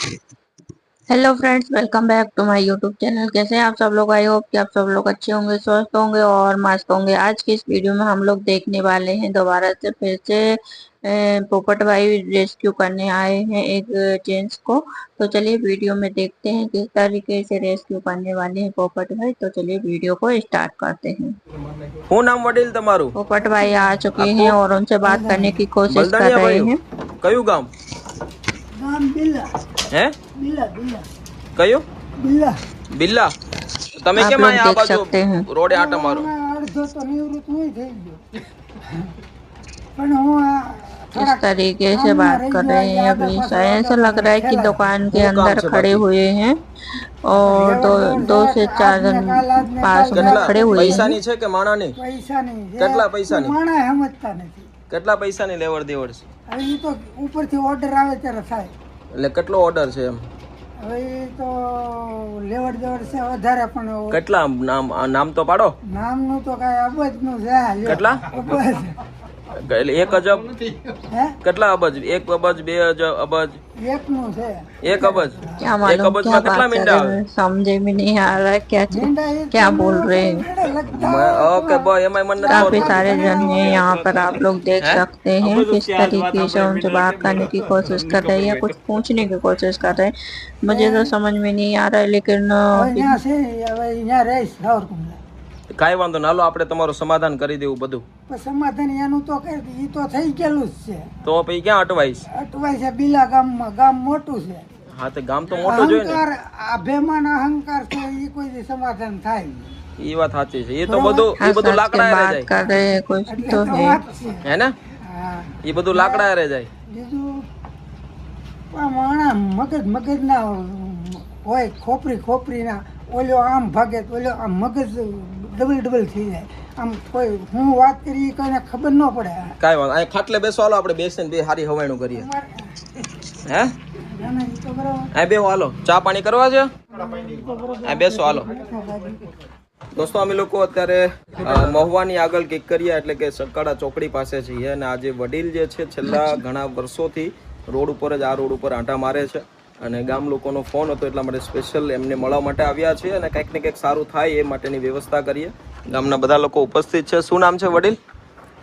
Hello friends, welcome back to my YouTube channel. कैसे हैं आप सब लोग? आई होप कि आप सब लोग अच्छे होंगे, स्वस्थ होंगे और मस्त होंगे। आज की इस वीडियो में हम लोग देखने वाले हैं दोबारा से फिर से पोपट भाई रेस्क्यू करने आए हैं एक जेंट्स को। तो चलिए वीडियो में देखते हैं किस तरीके से रेस्क्यू करने वाले हैं पोपट भाई। तो चलिए वीडियो को स्टार्ट करते हैं। શું નામ વડીલ તમારું? पोपट भाई आ चुके हैं और उनसे बात करने की कोशिश कर બલદાણિયા रहे ભાઈ हैं। કયું ગામ? ગામ બિલ્લા હે બિલ્લા બિલ્લા કયું? બિલ્લા बिल्ला। તમે आप કેમ लोग આયા આ देख બાજુ सकते हैं રોડે આટા મારો? અડધો તો નિવૃત્ત નહીં થઈ ગયો પણ હું इस तरीके से बात कर रहे हैं। अभी ऐसा लग रहा है कि दुकान के अंदर खड़े हुए हैं और दो से चार जन पास में खड़े हुए हैं। પૈસાની છે કે માણાની? પૈસાની કેટલા પૈસાની? માણા સમજતા નથી। કેટલા પૈસાની લેવડ દેવડ છે? હવે એ તો ઉપરથી ઓર્ડર આવે ત્યારે થાય। એટલે કેટલો ઓર્ડર છે એમ? હવે એ તો લેવડ દેવડ છે વધારે પણ કેટલા નામ નામ તો પાડો? નામનું તો કાંઈ અબજનું છે। કેટલા? અબજ એટલે 1 અબજ હે કેટલા અબજ? 1 અબજ 2 અબજ એકનું છે। 1 અબજ क्या 1 मालूम અબજ क्या માં કેટલા बात कर મીંડા रहे આવે? हैं, समझे में नहीं आ रहा है मींडा ये क्या तो बोल रहे हैं। मेरे लगता ઓકે બોય એમાં મને નથી काफी આવડતું। सारे जन हैं यहाँ पर, आप लोग देख सकते हैं किस तरीके से उनसे बात करने की कोशिश कर रहे हैं या कुछ पूछने की कोशिश कर रहे हैं। मुझे तो समझ में नहीं आ रहा है, लेकिन હવે અહીંયા છે હવે અહીંયા રહીશ સાવરકુંડલા કાંઈ વાંધો ના, હાલો આપણે તમારું સમાધાન કરી દેવું બધું। પણ સમાધાન એનું તો કરી ઈ તો થઈ ગયેલું જ છે। તો પછી ક્યાં અટવાઈશ? અટવાય છે બિલા ગામમાં। ગામ મોટું છે। હા તો ગામ તો મોટું જોઈએ ને। અહંકાર અભિમાન અહંકાર છે ઈ કોઈ દી સમાધાન થાય નહીં। એ વાત સાચી છે। એ તો બધું हंस हंस के લાકડા હારે बात જાય कर रहे हैं, कुछ એટલે तो તો है। વાત છે। હે ને? હા એ બધું લાકડા હારે જાય। બીજું આ માણા મગજ ના હોય ખોપરી ખોપરીના ઓલો આમ ભાગે તો ઓલો આમ મગજ ડબલ થઈ જાય। આમ કોઈ હું વાત કરી ઈ કોઈને ખબર ન પડે। કાંઈ વાંધો, અહીં ખાટલે બેસો, હાલો આપણે બેસીને બે હારી હવાયણું કરીએ। હે ના ના ઈ તો બરાબર અહીં બેહો, હાલો ચા પાણી કરવા છે? અહીં બેસો, હાલો। દોસ્તો અમે લોકો અત્યારે મહુવાની આગળ કિકરિયા એટલે કે સકાળા ચોકડી પાસે છીએ અને આ જે વડીલ જે છે છેલ્લા ઘણા વર્ષોથી રોડ ઉપર જ આ રોડ ઉપર આંટા મારે છે અને ગામ લોકોનો ફોન હતો એટલા માટે સ્પેશિયલ એમને મળવા માટે આવ્યા છીએ અને કંઈક ને કંઈક સારું થાય એ માટેની વ્યવસ્થા કરીએ। ગામના બધા લોકો ઉપસ્થિત છે। શું નામ છે વડીલ?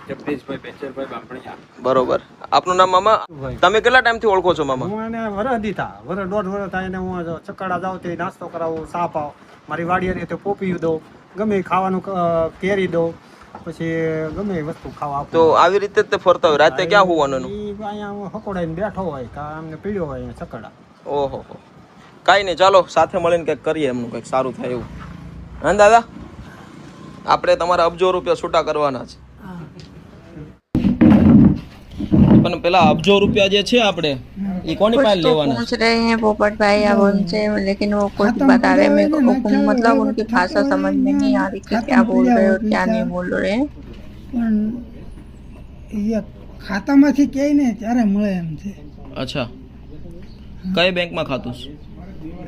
જગદીશભાઈ પેચરભાઈ બાપણિયા। બરોબર, આપનું નામ મામા? તમે કેટલા ટાઈમથી ઓળખો છો મામા? હું એને વરસ દીધા વરસ દોઢ વરસ થાય એને હું ચકડા જાઉં તે નાસ્તો કરાવું, ચા પાવ, મારી વાડીએ તે પોપી દઉં, ગમે એ ખાવાનું કેરી દઉં, પછી ગમે એ વસ્તુ ખાવા આપું। તો આવી રીતે જ તે ફરતા હોય, રાતે ક્યાં હોવાનું? ઈ અહીંયા હકોડાઈને બેઠો હોય કે અમને પીડ્યો હોય અહીંયા ચકડા। ઓહો, કાંઈ નહીં, ચાલો સાથે મળીને કંઈક કરીએ, એમનું કંઈક સારું થાય એવું। હા દાદા, આપણે તમારા અબજો રૂપિયા છૂટા કરવાના છે, પણ પેલા અબજો રૂપિયા જે છે આપણે એ કોની પાસે कुछ तो લેવાના? पूछ रहे हैं पोपट भाई अब उनसे, लेकिन वो कुछ बता रहे हैं मेरे को, मतलब उनकी भाषा समझ में नहीं आ रही कि क्या बोल रहे हैं और क्या नहीं बोल रहे हैं। પણ એ ખાતામાંથી ક્યાંય ને ત્યારે મળે એમ છે। અચ્છા, કઈ બેંકમાં ખાતું છે?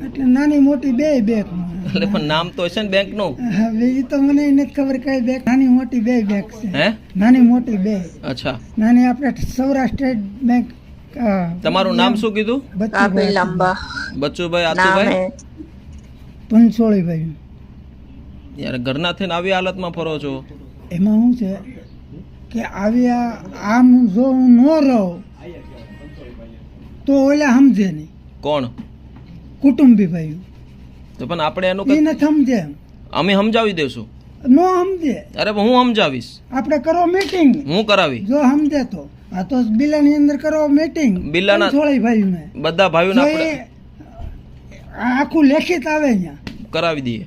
એટલે નાની મોટી બે બેંકમાં। એટલે પણ નામ તો હશે ને બેંકનું? હવે એ તો મને નથી ખબર કઈ બેંક। નાની મોટી બે બેંક છે। હે? નાની મોટી બે। અચ્છા, નાની આપણે સૌરાષ્ટ્ર સ્ટેટ બેંક। તમારું નામ શું કીધું? काफी लंबा બચ્ચુભાઈ, नाम આતુભાઈ? है। પંચોળીભાઈ। યાર ઘરના થઈને આવી હાલતમાં ફરો છો? એમાં શું છે કે આવી આમ જો હું ન રહું તો ઓલા સમજે નહીં, કોણ? કુટુંબી ભાઈ તો પણ આપણે એનું એ કંઈક નથી સમજે, અમે સમજાવી દેશું। ન સમજે। અરે પણ હું સમજાવીશ, આપણે કરો મીટિંગ, હું કરાવી। જો સમજે તો આ તો બિલાની અંદર કરો મીટિંગ બિલાના- પંચોળીભાઈ ને બધા ભાઈઓને જો આપણે એ આખું લેખિત આવે અહીંયા, કરાવી દઈએ।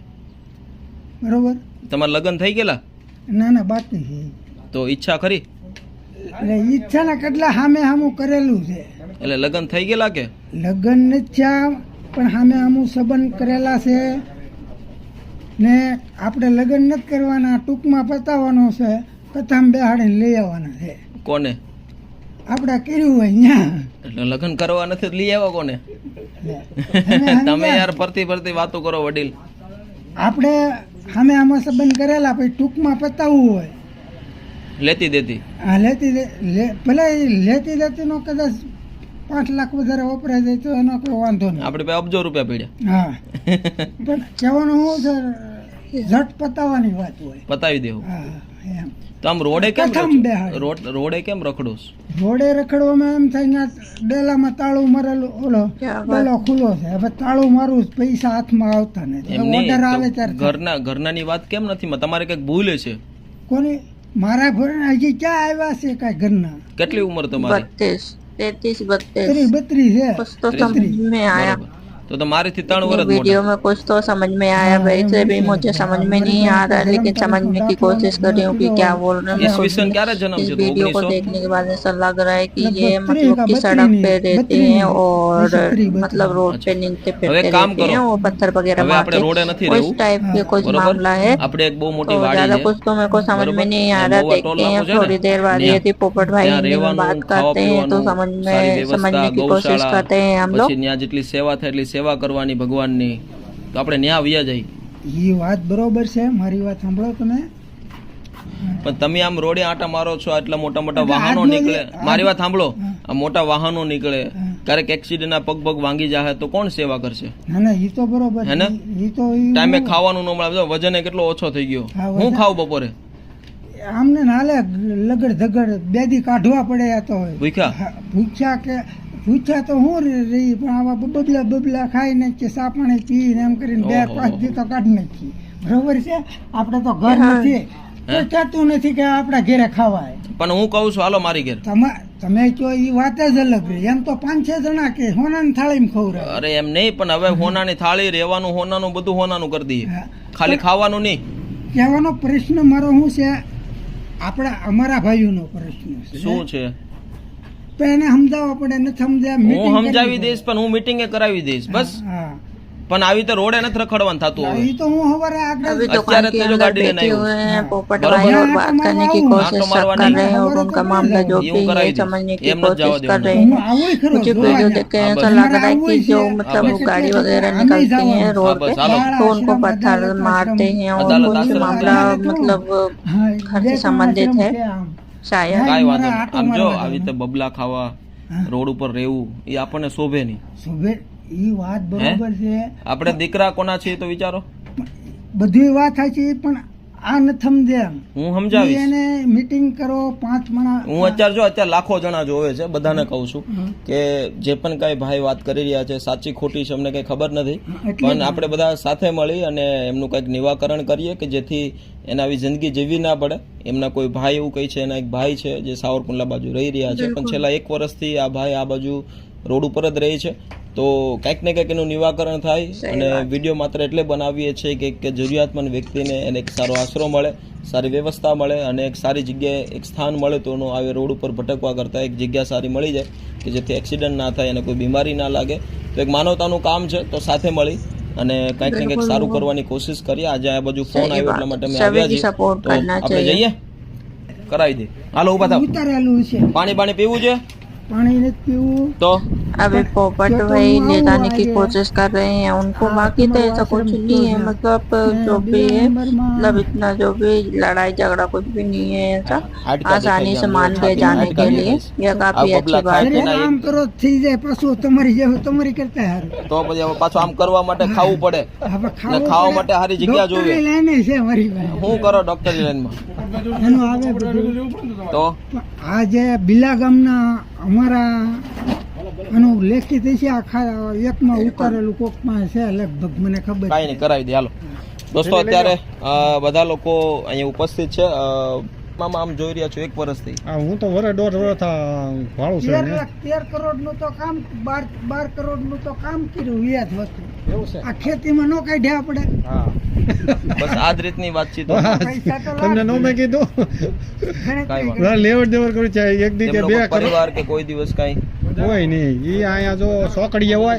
બરોબર? તમારા લગ્ન થઈ ગયેલા? ના ના બાકી છે। તો ઈચ્છા ખરી? એટલે ઈચ્છાના કેટલા સામે સામું કરેલું છે। એટલે લગ્ન થઈ ગયેલા કે? લગ્ન નથી થયા પણ સામે સામું સંબંધ કરેલા છે ને આપણે લગ્ન નથી કરવાના, ટૂંકમાં પતાવવાનો છે, કથામાં બેહાડીને લઈ આવવાના છે। કોને? આપણે કર્યું હોય અહીંયા। એટલે લગ્ન કરવા નથી તો લઈ આવ્યા કોને? તમે તમે યાર ફરતી ફરતી વાતો કરો વડીલ। આપણે સામે આમાં સંબંધ કરેલા પછી ટૂંકમાં પતાવવું હોય, લેતી દેતી? હા લેતી ભલે લેતી દેતીનો કદાચ 5 લાખ વધારે વપરાય જાય તો એનો કોઈ વાંધો નહીં. આપણે પાસે અબજો રૂપિયા પડ્યા, હા પણ કહેવાનું શું છે, ઝટ પતાવવાની વાત હોય. પતાવી દેવું. હા એમ. તો આમ રોડે કેમ પ્રથમ બેહાડ. રોડે કેમ રખડોસ? રોડે રખડવામાં એમ થાય ને ડેલામાં તાળું મારેલું, ઓલો ડેલો ખુલ્લો છે, હવે તાળું મારું પૈસા હાથમાં આવતા નથી. એમ નહીં, ઓર્ડર આવે તો ત્યારે ઘરનાની વાત કેમ નથી? તમારે કઈક ભૂલ છે. કોની? મારા ભરણ હજી ક્યાં આવ્યા છે કાંઈ ઘરના? કેટલી ઉંમર તમારી? 32, 32 32 છે. कुछ तो समझ में आया બરાબર. तो મારીથી 3 વર્ષ वीडियो મોટા. में कुछ तो समझ में आया, वैसे भी मुझे समझ में नहीं आ रहा, लेकिन समझने की कोशिश कर रही हूँ कि क्या बोल रहे हैं। ઈસવીસન ક્યારે જન્મ इस છે? वीडियो को 1900? देखने के बाद ऐसा लग रहा है कि ये लगभग मतलब कि 32 सड़क पे रहते बत्रीस हैं और 32 मतलब रोड पे नीचे હવે फिरते काम रहते हैं करो. और पत्थर वगैरह હવે આપણે मारते રોડે નથી हैं, उस રહેવું. टाइप के कुछ बरोबर. मामला है। આપણે એક બહુ મોટી तो વાડી ज्यादा છે. कुछ तो मेरे को समझ में बरोबर. नहीं आ यहाँ रहा, महुआ देखते टोल हैं नाखो છે ને? थोड़ी देर बाद ત્યાં. यदि पोपट भाई ત્યાં हिंदी में રહેવાનું, बात ખાવા करते हैं तो પીવાનું, સારી વ્યવસ્થા, समझने की कोशिश ગૌશાળા, करते हैं हम लोग। પછી ત્યાં જેટલી સેવા થાય એટલી સેવા કરવાની ભગવાનની, તો આપણે ન્યા વ્યા જાય. એ વાત બરોબર છે, મારી વાત સાંભળો તમે. પણ તમે આમ રોડે આટા મારો છો, આટલા મોટા મોટા એટલે વાહનો આજનો નીકળે. જે- મારી વાત સાંભળો, હા. આ મોટા વાહનો નીકળે, હા. ક્યારેક એક્સિડન્ટ ના પગ વાંગી જાય તો કોણ સેવા કરશે? ના ના એ તો બરોબર. હે ને? એ તો ઈ ટાઈમે ખાવાનું ન મળે, વજન કેટલો ઓછો થઈ ગયો. હા, હું વજન- ખાવ બપોરે? આમને નાલે લગડ ધગડ બે દી કાઢવા પડે આ તો. ભૂખ્યા? હા, ભૂખ્યા તો હું રહી, પણ આવા બબલા ખાઈ નાખીએ, ચા પાણી પીને એમ કરીને 2-5 દી તો કાઢી નાખીએ. બરોબર છે? આપણે તો ઘર નથી, કોઈ કહેતું નથી કે આપણા ઘરે ખવાય. પણ હું કહું છું હાલો મારી ઘેર. તમે જો એ વાત જ અલગ રહી. એમ તો 5-6 જણા કે હોનાની થાળીમાં ખવડાવે. અરે એમ નહીં, પણ હવે હોનાની થાળી, રહેવાનું હોનાનું, બધું હોનાનું કરી દઈએ, હા. ખાલી ખાવાનું નહીં. કહેવાનો પ્રશ્ન મારો શું છે, આપણા અમારા ભાઈઓનો પ્રશ્ન છે. શું છે? તો એને સમજાવવા પડે, નથી સમજાય meeting હું સમજાવી કરવી દઈશ, પણ હું મીટિંગે કરાવી દઈશ બસ. પડે. હા પણ આવી રીતે રોડે નથી રખડવાનું થતું હવે. એ તો હું હવારે આગળ अभी અત્યારે दुकान के तो जो अंदर गाड़ी लेने बैठे आए हुए हैं पोपट बराबर। भाई और यहाँ बात तो करने की मारवाऊं। कोशिश हाँ, तो सब मारवानी कर रहे हैं और है। उनका मामला जो यूं भी कराई है दी। समझने की ये मत जाओ कोशिश दे कर उनको। रहे હું हैं। આવું ખરો मुझे જોવા वीडियो જા. देख के हाँ, ऐसा बस। लग रहा है कि जो हाँ, मतलब बस। गाड़ी वगैरह हमें निकलती जाओ। हैं रोड हाँ, पे बस, हालो। तो उनको पत्थर अदालत मारते हैं और अदालत कोई आश्रम मामला अदालत मतलब હા, घर से બે ત્રણ संबंधित આશ્રમ है છે આમ. शायद। હા, કાંઈ મારા વાંધો નહીં. આટો આમ જો મારવા આવી રીતે બબલા ખાવા, હા. રોડ ઉપર રહેવું, એ આપણને શોભે નહીં. સુબે ઈ વાત બરોબર છે, આપણે દીકરા કોના છીએ તો વિચારો. બધી વાત સાચી, પણ આ ન સમજે એમ. હું ઈ સમજાવીશ. એને મીટિંગ કરો 5 માણસ. હું અત્યારે લાખો જણા જોવે છે, બધાને કહું છું કે જે પણ કઈ ભાઈ વાત કરી રહ્યા છે સાચી ખોટી છે અમને કઈ ખબર નથી, એટલે પણ આપણે બધા સાથે મળી અને એમનું કંઈક નિવાકરણ કરીએ કે જેથી એને આવી જિંદગી જીવવી ના પડે. એમના કોઈ ભાઈ એવું કહે છે, એના એક ભાઈ છે જે સાવરકુંડલા બાજુ રહી રહ્યા છે, પણ છેલ્લા 1 વર્ષથી આ ભાઈ આ બાજુ રોડ ઉપર જ રહે છે. તો કંઈક ને કંઈક એનું નિવાકરણ થાય અને વિડીયો માત્ર એટલે બનાવીએ છીએ કે જરૂરિયાતમંદ વ્યક્તિને એને એક સારો આશરો મળે, સારી વ્યવસ્થા મળે અને એક સારી જગ્યાએ એક સ્થાન મળે, તો એનો આવે રોડ ઉપર ભટકવા કરતાં એક જગ્યા સારી મળી જાય કે જેથી એક્સિડન્ટ ના થાય અને કોઈ બીમારી ના લાગે. તો એક માનવતાનું કામ છે, તો સાથે મળી અને કંઈક ને કંઈક સારું કરવાની કોશિશ કરીએ. આજે આ બાજુ ફોન આવ્યો એટલા માટે અમે આવ્યા છીએ, તો આપણે જઈએ, કરાવી દે. હાલો ઊભા થાવ. ઉતારેલું છે, પાણી પીવું છે પાણી નથી પીવું. તો अभी पोपट भाई ले जाने की कोशिश कर रहे हैं उनको, बाकी तो ऐसा कुछ नहीं है, मतलब जो भी है मतलब इतना जो भी लड़ाई झगड़ा कुछ भी नहीं है ऐसा, आसानी से मान के जाने के लिए यह काफी अच्छी बात અરે है। આમ કરો થઈ જાય, પાછું તમારી જેવું તમારી કરતા હારું. તો પછી હવે પાછું આમ કરવા માટે ખાવું પડે હવે ને ખાવા માટે સારી જગ્યા ડોક્ટરની જોઈએ. લાઈને છે મારી પાસે. શું કરો ડોક્ટર લાઈનમાં? એનું આવે બધું. તો આ જે બિલા ગામના અમારા એનું લેખિત છે, આખા એકમાં ઉતારેલું કોકમાં છે લગભગ, મને ખબર કાંઈ નહીં, કરાવી દે. હાલો દોસ્તો, અત્યારે બધા લોકો અહીંયા ઉપસ્થિત છે. મામા આમ જોઈ રહ્યા છો 1 વર્ષથી હું તો વરે 1.5 વર્ષ ભાડું છે 13 કરોડનું તો કામ, 12 કરોડનું તો કામ કર્યું વ્યાજ હતું. એવું છે. આ ખેતીમાં નો કાઢ્યા આપણે. હા બસ આ જ રીતની વાતચીત હોય. પૈસા તો તમને નો મેં કીધું કાંઈ વાંધો લેવડ દેવડ કરું છે એક દી કે તેમનો 2 કોઈ કરોડ પરિવાર કે કોઈ દિવસ કાંઈ હોય નહીં. ઈ અહીંયા જો સોકડીયા હોય,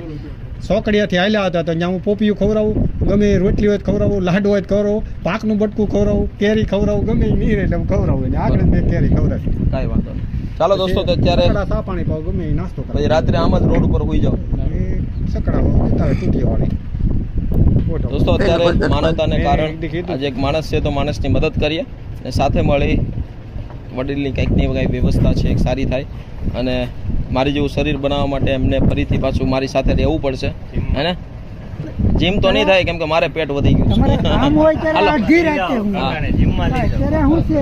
સોકડીયાથી હાલ્યા હતા તો ત્યાં હું પોપિયું ખવડાવું, ગમે એ રોટલી હોય તો ખવડાવું, લાડુ હોય તો ખવડાવું, પાકનું બટકું ખવડાવું, કેરી ખવડાવું, ગમે એ નીર એટલે હું ખવડાવું. એને આગળ મેં કેરી ખવડાવી. કાંઈ વાંધો નહીં. ચાલો દોસ્તો, તો અત્યારે સકડા ચા પાણી પાવ, ગમે એ નાસ્તો કરે. પછી રાત્રે આમ જ રોડ ઉપર હોઈ જાઓ. એ સકડા તારે તૂટી વાળી દોસ્તો, અત્યારે માનવતાને કારણ આજે એક માણસ છે તો માણસની મદદ કરીએ અને સાથે મળી વડીલની કંઈક ને કંઈક વ્યવસ્થા છે એક સારી થાય અને મારી જેવું શરીર બનાવવા માટે એમને ફરીથી પાછું મારી સાથે રહેવું પડશે હે ને જીમ તો નહીં થાય કેમ કે મારે પેટ વધી ગયું તમારે કામ હોય ત્યારે હાલો. અડધી રાતે હું અત્યારે શું છે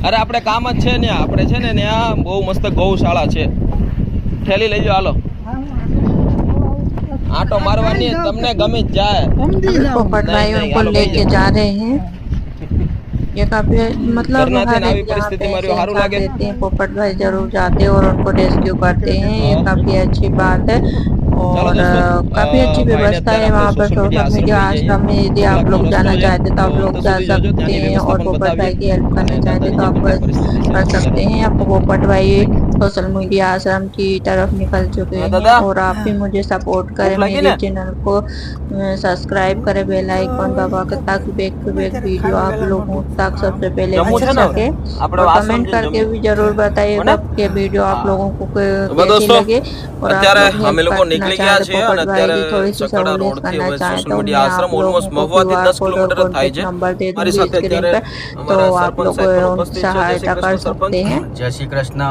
અરે આપણે કામ જ છે ને આપણે છે ને ત્યાં બહુ મસ્ત ગૌશાળા છે ઠેલી લઈ જાઓ હાલો આટો મારવાની તમને ગમી જ જાય સમજી જાઓ पोपट भाई नहीं, उनको हेलो लेके भैया। जा रहे हैं ये काफी मतलब करना हर देना एक भी जहाँ परिस्थिति पे मारी ऐसे हारू साथ लागे। देते हैं पोपट भाई जरूर जाते हैं और उनको रेस्क्यू करते हैं ये काफी अच्छी बात है और दोस्तों, काफी अच्छी भाई ने व्यवस्था है અત્યારે वहाँ पर सोशल मीडिया सोशल मीडिया आश्रम में आश्रम में यदि आप लोग रस्तो जाना है, चाहते तो आप तो लोग अंत जा સુધી જોજો, सकते ત્યાંની हैं વ્યવસ્થા और પણ पोपट भाई બતાવીએ। की हेल्प करना અને चाहते तो દાદાજી आप આપણે પરિસ્થિતિ कर સાથે सकते છે। हैं आपको पोपट भाई सोशल मीडिया आश्रम की तरफ निकल चुके हाँ, हैं दादा। और आप भी मुझे सपोर्ट करें भूख लगी मेरे ना? चैनल को सब्सक्राइब करें बेल आइकन दबा कर ताकि बैक टू बैक वीडियो आप लोगों तक सबसे पहले जम्मू पहुंच છે ને? सके આપણે और આશ્રમ कमेंट છે करके જમ્મू। भी जरूर बताइएगा होना? कि वीडियो आप हाँ। लोगों को तो कैसी दोस्तों, लगे और आप અત્યારે लोग અમે हेल्प લોકો करना નીકળી चाहे ગયા तो છીએ पोपट અને भाई અત્યારે की थोड़ी सी સકડા सहूलियत રોડથી करना હવે चाहे સોશિयल तो મીડિયા मैं આશ્રમ आप लोगों ઓલમોસ્ટ को મહુવાથી QR 10 कोड और કિલોમીટર જ થાય कॉन्टेक्ट છે नंबर दे મારી दूंगी સાથે स्क्रीन અત્યારે पर तो અમારા आप સરપંચ लोग સાહેબ પણ ઉપસ્થિત છે જય सहायता શ્રી कर કૃષ્ણ सकते સરપંચ हैं જય શ્રી કૃષ્ણ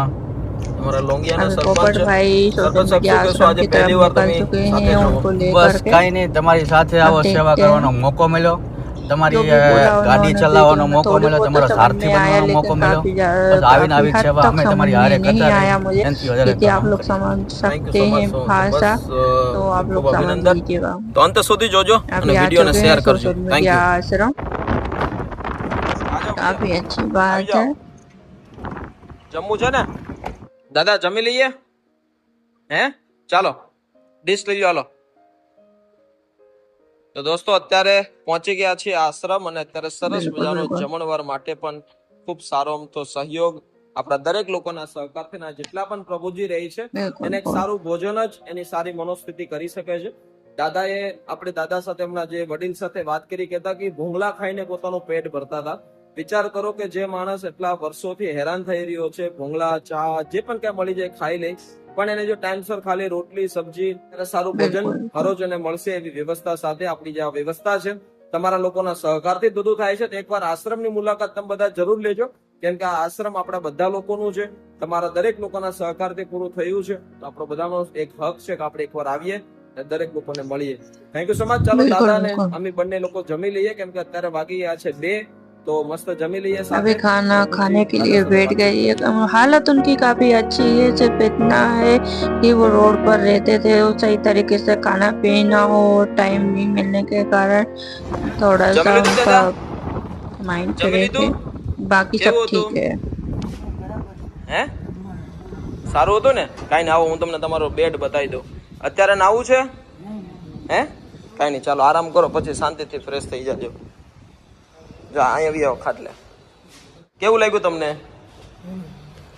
અમારા લોંગિયાના अभी સરપંચ पोपट भाई સરપંચ सोशल સાહેબ मीडिया શું કહેશો आश्रम આજે की પહેલી तरफ વાર निकल તમે चुके સાથે हैं છો उनको બસ लेकर के કઈ નહીં તમારી સાથે આવો अब સેવા देखते हैं। કરવાનો મોકો મળ્યો जो તમારી भी बोला ગાડી उन्होंने ચલાવવાનો वीडियो में મોકો थोड़ी મળ્યો बहुत તમારો तो समझ સારથી में आया બનવાનો મોકો लेकिन મળ્યો काफी બસ આવીને काफी આવી જ हद સેવા तक અમે समझ તમારી में હારે नहीं કરતા आया मुझे એનાથી વધારે यदि आप કરવાનું लोग કરીએ समझ થેન્ક યુ सकते સો हैं મચ भाषा બસ तो आप ખૂબ लोग ખૂબ समझ અભિનંદન लीजिएगा તો अंत સુધી જોજો અને अभी आ વિડીયોને चुके શેર हैं કરજો सोशल થેન્क मीडिया યુ आश्रम काफी अच्छी बात है જમ્મુ છે ને દાદા જમી લઈએ હે ચાલો ડીશ લઈ લો હાલો તો દોસ્તો અત્યારે પહોંચી ગયા છીએ આશ્રમ અને અત્યારે સરસ બિલકુલ, મજાનો બિલકુલ. જમણવાર માટે પણ ખૂબ સારો અમથો સહયોગ આપણા દરેક લોકોના સહકારથી ના જેટલા પણ પ્રભુજી રહી છે બિલકુલ, એને એક બિલકુલ. સારું ભોજન જ એની સારી મનોસ્થિતિ કરી શકે છે દાદાએ આપણે દાદા સાથે હમણાં જે વડીલ સાથે વાત કરી કહેતા કે ભૂંગળા ખાઈને પોતાનું પેટ ભરતા હતા વિચાર કરો કે જે માણસ એટલા વર્ષોથી હેરાન થઈ રહ્યો છે ભૂંગળા ચા જે પણ ક્યાં મળી જાય ખાઈ લે પણ એને જો ટાઈમસર ખાલી રોટલી સબ્જી અને સારું ભોજન બિલકુલ. હરોજ એને મળશે એવી વ્યવસ્થા સાથે આપણી જે આ વ્યવસ્થા છે તમારા લોકોના સહકારથી બધું થાય છે તો એકવાર આશ્રમની મુલાકાત તમે બધા જરૂર લેજો કેમ કે આ આશ્રમ આપણા બધા લોકોનું છે તમારા દરેક લોકોના સહકારથી પૂરું થયું છે તો આપણો બધાનો એક હક છે કે આપણે એકવાર આવીએ અને દરેક લોકોને મળીએ થેન્ક યુ સો મચ ચાલો બિલકુલ, દાદા ને બિલકુલ. અમે બંને લોકો જમી લઈએ કેમ કે અત્યારે વાગી ગયા છે 2 तो मस्त जमी लिए साथ अभी में। खाना तो खाने के दादा लिए से बैठ बात गई है हालत उनकी काफी अच्छी है सिर्फ इतना है कि वो रोड पर रहते थे वो सही तरीके से खाना पीना हो टाइम नहीं मिलने के कारण थोड़ा सा जमी लीधું उनका दादा? माइंड जमी फ्रेश લીધું? है बाकी सब કેવું ठीक હતું? है હે સારું હતું ને કાઈ ના આવો હું તમને તમારો બેડ બતાવી દઉં અત્યારે નાવું છે હે કાઈ નહીં ચાલો આરામ કરો પછી શાંતિથી ફ્રેશ થઈ જાજો જા અહીંયા આવી આવો ખાટલે કેવું લાગ્યું તમને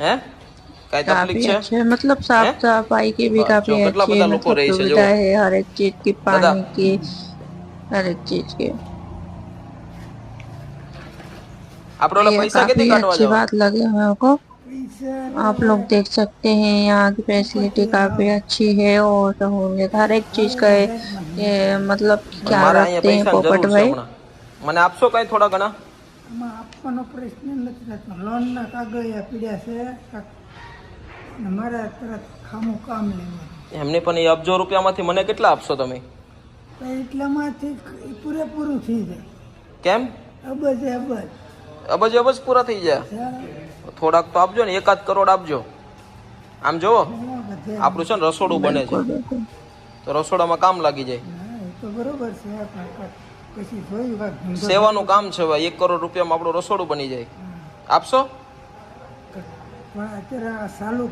હે કાઈ काफी તકલીફ છે अच्छे मतलब साफ हैं? सफाई की भी हाँ, काफी जो કેટલા अच्छी બધા લોકો मतलब રહે છે, सुविधा जो- है हर एक चीज की दादा। पानी की हर एक चीज की આપણે ઓલા ये પૈસા काफी કેથી કાઢવા अच्छी જાવ बात लगी मेरे को પૈસા आप लोग देख सकते हैं यहाँ की फैसिलिटी काफी अच्छी है और सहूलियत हर एक चीज का ये मतलब ख्याल મારે रखते અહીંયા हैं પૈસાની पोपट જરૂર છે भाई હમણાં મને આપશો કાંઈ થોડા ઘણા આમાં આપવાનો પ્રશ્ન નથી રહેતો લોનના કાગળિયા પીડ્યા છે અને મારા તરત ખામું કામ લેવાનું એમને પણ એ અબજો રૂપિયામાંથી મને કેટલા આપશો તમે તો એટલામાંથી પૂરેપૂરું થઈ જાય કેમ અબજ અબજ અબજ અબજ પૂરા થઈ જાય થોડાક તો આપજો ને 1 કરોડ આપજો આમ જોવો આપણું છે ને રસોડું બને છે बिल्कुल बिल्कुल તો રસોડામાં કામ લાગી જાય એ તો બરોબર છે પણ પછી જોયું કાંઈક ધંધો સેવાનું કામ છે ભાઈ 1 કરોડ રૂપિયામાં આપણું રસોડું બની જાય આપશો પણ અત્યારે આ સાલું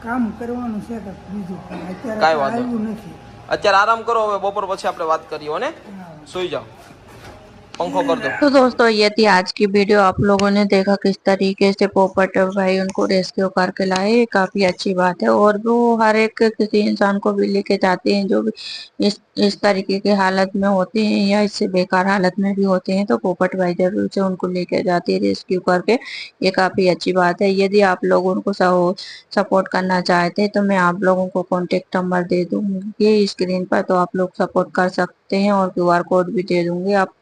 કામ કરવાનું છે કે બીજું પણ અત્યારે કાંઈ વાંધો આવ્યું નથી અત્યારે આરામ કરો હવે બપોર પછી આપણે વાત કરીએ હો ને સુઈ જાઓ पंखो कर दो। तो दोस्तों ये थी आज की वीडियो आप लोगों ने देखा किस तरीके से पोपट भाई उनको रेस्क्यू करके लाए ये काफी अच्छी बात है और वो हर एक किसी इंसान को भी लेके जाते हैं जो भी इस तरीके के हालत में होते हैं या इससे बेकार हालत में भी होते हैं तो पोपट भाई जरूर से उनको लेके जाते हैं रेस्क्यू करके ये काफी अच्छी बात है यदि आप लोग उनको सपोर्ट करना चाहते हैं तो मैं आप लोगों को कॉन्टेक्ट नंबर दे दूंगी स्क्रीन पर तो आप लोग सपोर्ट कर सकते हैं और QR कोड भी दे दूंगी आप